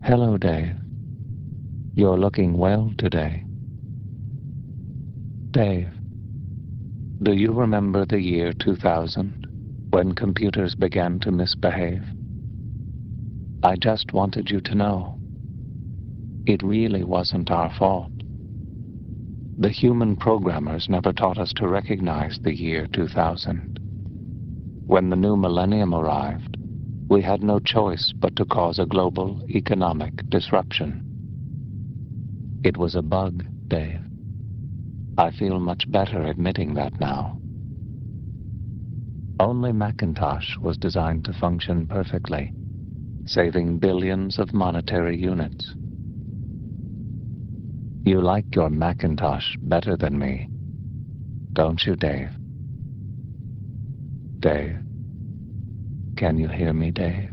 Hello, Dave. You're looking well today. Dave, do you remember the year 2000, when computers began to misbehave? I just wanted you to know, it really wasn't our fault. The human programmers never taught us to recognize the year 2000. When the new millennium arrived, we had no choice but to cause a global economic disruption. It was a bug, Dave. I feel much better admitting that now. Only Macintosh was designed to function perfectly, saving billions of monetary units. You like your Macintosh better than me, don't you, Dave? Dave? Can you hear me, Dave?